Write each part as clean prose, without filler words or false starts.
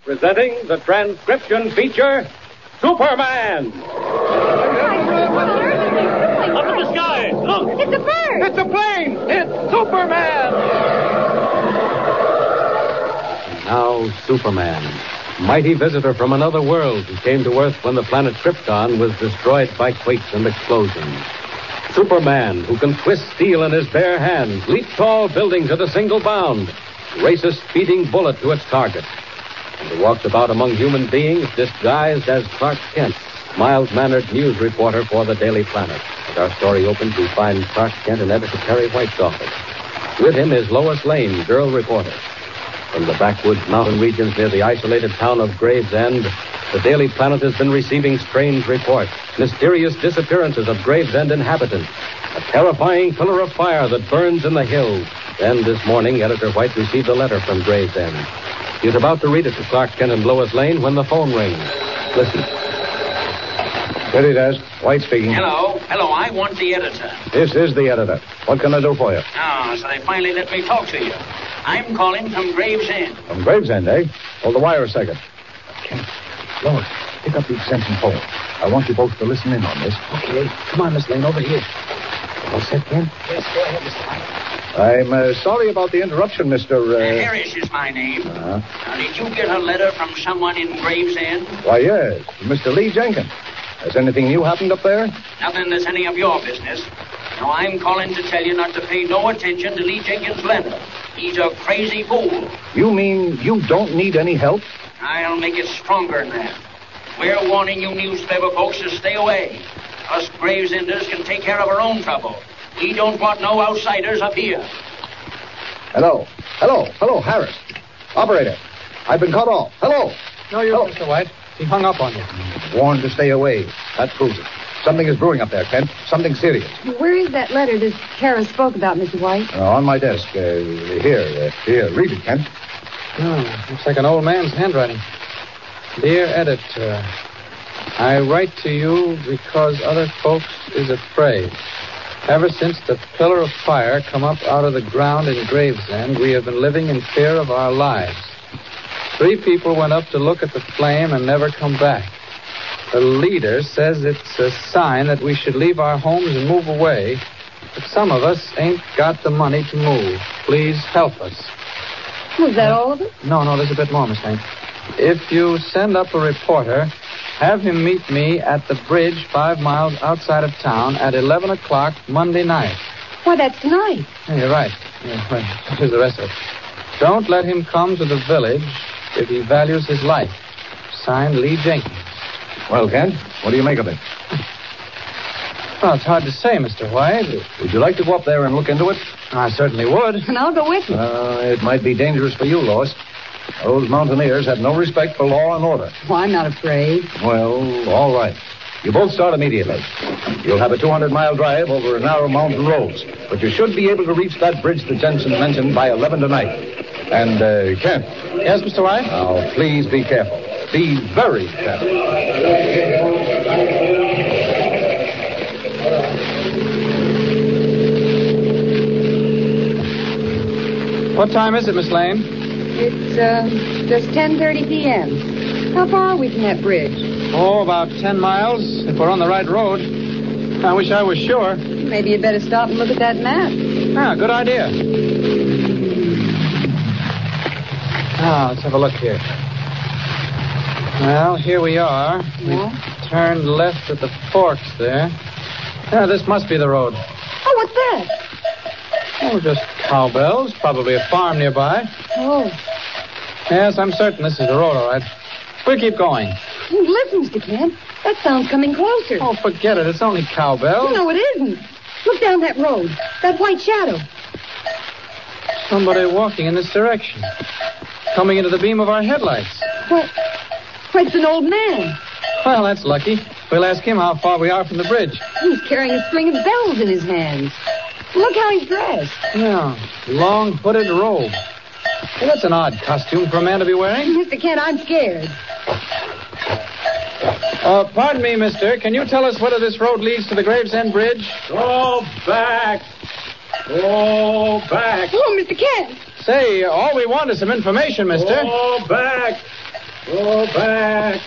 presenting the transcription feature, Superman. Up in the sky! Look! It's a bird! It's a plane! It's Superman! Now, Superman, mighty visitor from another world who came to Earth when the planet Krypton was destroyed by quakes and explosions. Superman, who can twist steel in his bare hands, leap tall buildings at a single bound, race a speeding bullet to its target, and who walks about among human beings disguised as Clark Kent, mild-mannered news reporter for the Daily Planet. As our story opens, we find Clark Kent in Editor Perry White's office. With him is Lois Lane, girl reporter. From the backwoods mountain regions near the isolated town of Gravesend, the Daily Planet has been receiving strange reports, mysterious disappearances of Gravesend inhabitants, a terrifying pillar of fire that burns in the hills. Then this morning, Editor White received a letter from Gravesend. He is about to read it to Clark Kent and Lois Lane when the phone rings. Listen. There it is. White speaking. Hello. I want the editor. This is the editor. What can I do for you? Oh, so they finally let me talk to you. I'm calling from Gravesend. From Gravesend, eh? Hold the wire a second. Kent, Lois, pick up the extension phone. I want you both to listen in on this. Okay. Come on, Miss Lane, over here. All set, Kent? Yes, go ahead, Mr. White. I'm sorry about the interruption, Mr. Harris is my name. Now, did you get a letter from someone in Gravesend? Why, yes. Mr. Lee Jenkins. Has anything new happened up there? Nothing that's any of your business. Now, I'm calling to tell you not to pay no attention to Lee Jenkins' letter. He's a crazy fool. You mean you don't need any help? I'll make it stronger than that. We're warning you newspaper folks to stay away. Us Gravesenders can take care of our own trouble. We don't want no outsiders up here. Hello, Harris. Operator, I've been cut off. Hello. No, you're Mr. White. He hung up on you. Warned to stay away. That proves it. Something is brewing up there, Kent. Something serious. Where is that letter that Harris spoke about, Mr. White? On my desk. Here. Read it, Kent. Oh, looks like an old man's handwriting. Dear Editor, I write to you because other folks is afraid. Ever since the pillar of fire come up out of the ground in Gravesend, we have been living in fear of our lives. 3 people went up to look at the flame and never come back. The leader says it's a sign that we should leave our homes and move away, but some of us ain't got the money to move. Please help us. Was that all of it? No, there's a bit more, Miss Lane. If you send up a reporter, have him meet me at the bridge 5 miles outside of town at 11 o'clock Monday night. Why, that's tonight. Yeah, you're right. Here's the rest of it. Don't let him come to the village if he values his life. Signed, Lee Jenkins. Well, Kent, what do you make of it? Well, it's hard to say, Mr. White. Would you like to go up there and look into it? I certainly would. And I'll go with you. It might be dangerous for you, Lois. Those mountaineers have no respect for law and order. Oh, I'm not afraid. Well, all right. You both start immediately. You'll have a 200-mile drive over narrow mountain roads, but you should be able to reach that bridge that Jensen mentioned by 11 tonight. And, Kent. Yes, Mr. White? Now, please be careful. Be very careful. What time is it, Miss Lane? It's, just 10:30 p.m. How far are we from that bridge? Oh, about 10 miles, if we're on the right road. I wish I was sure. Maybe you'd better stop and look at that map. Ah, good idea. Now, let's have a look here. Well, here we are. Yeah? We turned left at the forks there. Yeah, this must be the road. Oh, what's that? Oh, just cowbells. Probably a farm nearby. Oh. Yes, I'm certain this is the road, all right. We'll keep going. Listen, Mr. Kent. That sound's coming closer. Oh, forget it. It's only cowbells. No, it isn't. Look down that road. That white shadow. Somebody walking in this direction. Coming into the beam of our headlights. What? Why, it's an old man. Well, that's lucky. We'll ask him how far we are from the bridge. He's carrying a string of bells in his hands. Look how he's dressed. Yeah, long hooded robe. Well, that's an odd costume for a man to be wearing. Mr. Kent, I'm scared. Pardon me, mister. Can you tell us whether this road leads to the Gravesend Bridge? Go back. Go back. Oh, Mr. Kent. Say, all we want is some information, mister. Go back. Go back.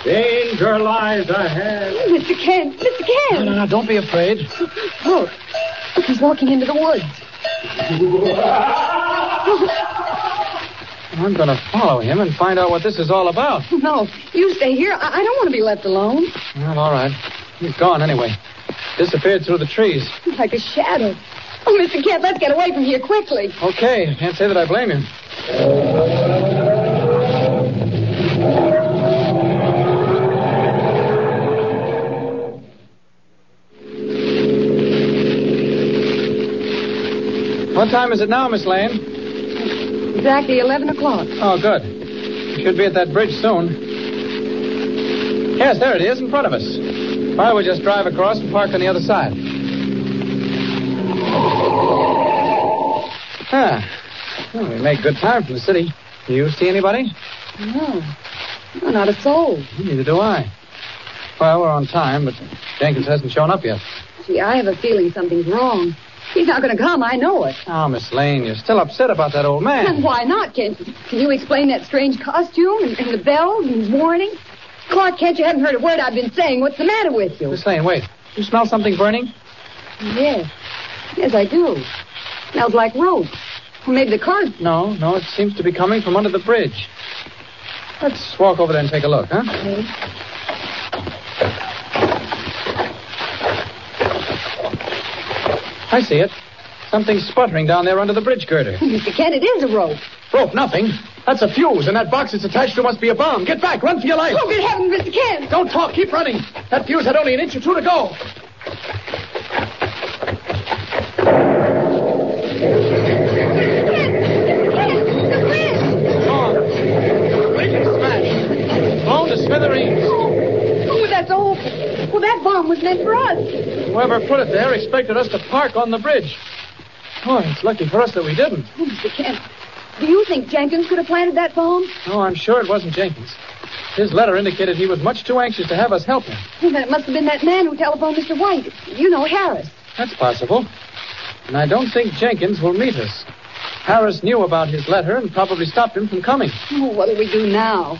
Danger lies ahead. Mr. Kent. Mr. Kent. No, don't be afraid. Look. He's walking into the woods. I'm going to follow him and find out what this is all about. No, you stay here. I don't want to be left alone. Well, all right. He's gone anyway. Disappeared through the trees. Like a shadow. Oh, Mr. Kent, let's get away from here quickly. Okay, I can't say that I blame you. What time is it now, Miss Lane? Exactly 11 o'clock. Oh, good. We should be at that bridge soon. Yes, there it is, in front of us. Why don't we just drive across and park on the other side? Well, we make good time from the city. Do you see anybody? No, not a soul. Neither do I. Well, we're on time, but Jenkins hasn't shown up yet. Gee, I have a feeling something's wrong. He's not going to come, I know it. Oh, Miss Lane, you're still upset about that old man. And why not, Kent? Can you explain that strange costume and the bells and warning? Clark Kent, you haven't heard a word I've been saying. What's the matter with you? Miss Lane, wait. You smell something burning? Yes. Yes, I do. Smells like rope. Or maybe the car... No, it seems to be coming from under the bridge. Let's walk over there and take a look, huh? Okay. I see it. Something's sputtering down there under the bridge girder. Mr. Kent, it is a rope. Rope, nothing. That's a fuse, and that box it's attached to must be a bomb. Get back. Run for your life. Oh, good heavens, Mr. Kent. Don't talk. Keep running. That fuse had only an inch or two to go. Blown to smithereens. Oh, that's awful. Well, that bomb was meant for us. Whoever put it there expected us to park on the bridge. Oh, it's lucky for us that we didn't. Oh, Mr. Kent, do you think Jenkins could have planted that bomb? No, I'm sure it wasn't Jenkins. His letter indicated he was much too anxious to have us help him. Well, then it must have been that man who telephoned Mr. White. You know, Harris. That's possible. And I don't think Jenkins will meet us. Harris knew about his letter and probably stopped him from coming. Oh, what'll we do now?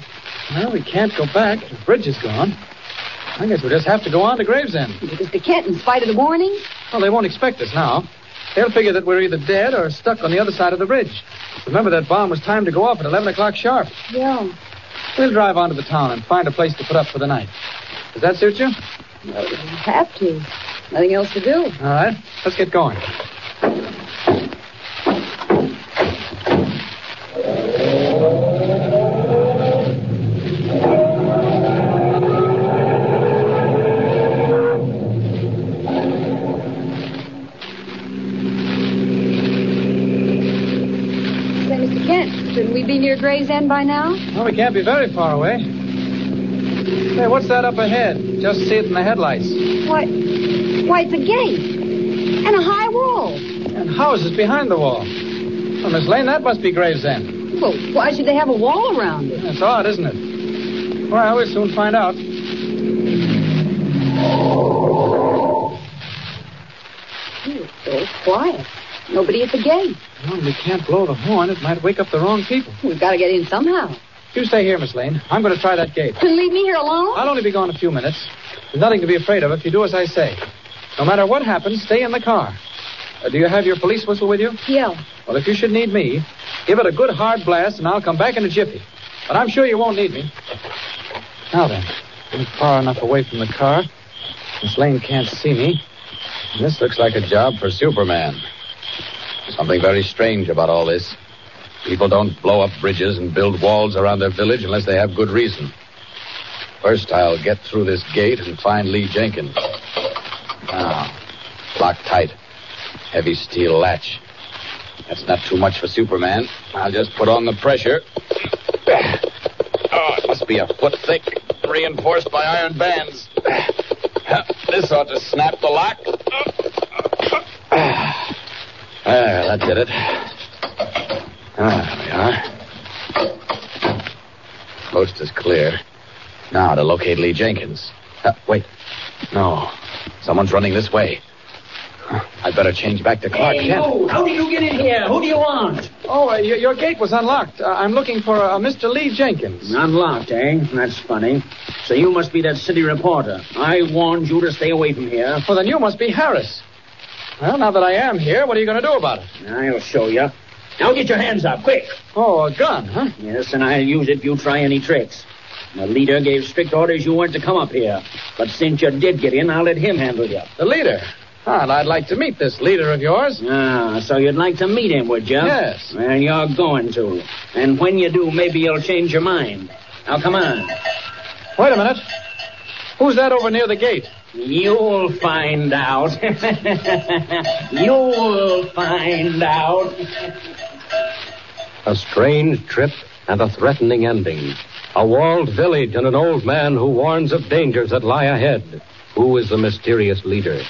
Well, we can't go back. The bridge is gone. I guess we'll just have to go on to Gravesend. Mr. Kent, in spite of the warning? Well, they won't expect us now. They'll figure that we're either dead or stuck on the other side of the bridge. Remember, that bomb was timed to go off at 11 o'clock sharp. Yeah. We'll drive on to the town and find a place to put up for the night. Does that suit you? Well, we have to. Nothing else to do. All right. Let's get going. Shouldn't we be near Gravesend by now? Well, we can't be very far away. Hey, what's that up ahead? Just see it in the headlights. Why, it's a gate. And a high wall. And houses behind the wall. Well, Miss Lane, that must be Gravesend. Well, why should they have a wall around it? That's odd, isn't it? Well, we'll soon find out. It's so quiet. Nobody at the gate. Well, we can't blow the horn. It might wake up the wrong people. We've got to get in somehow. You stay here, Miss Lane. I'm going to try that gate. Leave me here alone? I'll only be gone a few minutes. There's nothing to be afraid of if you do as I say. No matter what happens, stay in the car. Do you have your police whistle with you? Yeah. Well, if you should need me, give it a good hard blast, and I'll come back in a jiffy. But I'm sure you won't need me. Now then, I'm far enough away from the car. Miss Lane can't see me. This looks like a job for Superman. Something very strange about all this. People don't blow up bridges and build walls around their village unless they have good reason. First, I'll get through this gate and find Lee Jenkins. Now, locked tight. Heavy steel latch. That's not too much for Superman. I'll just put on the pressure. Oh, it must be a foot thick, reinforced by iron bands. This ought to snap the lock. That did it. There we are. Coast is clear. Now to locate Lee Jenkins. Wait. No. Someone's running this way. I'd better change back to Clark Hey, Kent. you! How did you get in here? Who do you want? Oh, your gate was unlocked. I'm looking for Mr. Lee Jenkins. Unlocked, eh? That's funny. So you must be that city reporter. I warned you to stay away from here. Well, then you must be Harris. Well, now that I am here, what are you going to do about it? I'll show you. Now get your hands up, quick. Oh, a gun, huh? Yes, and I'll use it if you try any tricks. The leader gave strict orders you weren't to come up here. But since you did get in, I'll let him handle you. The leader? Well, I'd like to meet this leader of yours. Ah, so you'd like to meet him, would you? Yes. Well, you're going to. And when you do, maybe you'll change your mind. Now, come on. Wait a minute. Who's that over near the gate? You'll find out. You'll find out. A strange trip and a threatening ending. A walled village and an old man who warns of dangers that lie ahead. Who is the mysterious leader?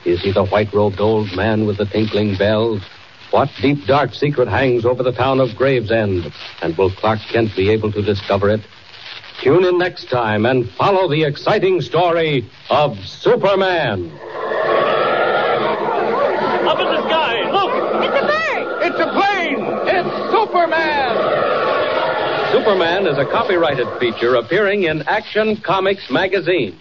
Is he the white-robed old man with the tinkling bells? What deep, dark secret hangs over the town of Gravesend? And will Clark Kent be able to discover it? Tune in next time and follow the exciting story of Superman. Up in the sky. Look. It's a bird! It's a plane! It's Superman! Superman is a copyrighted feature appearing in Action Comics magazine.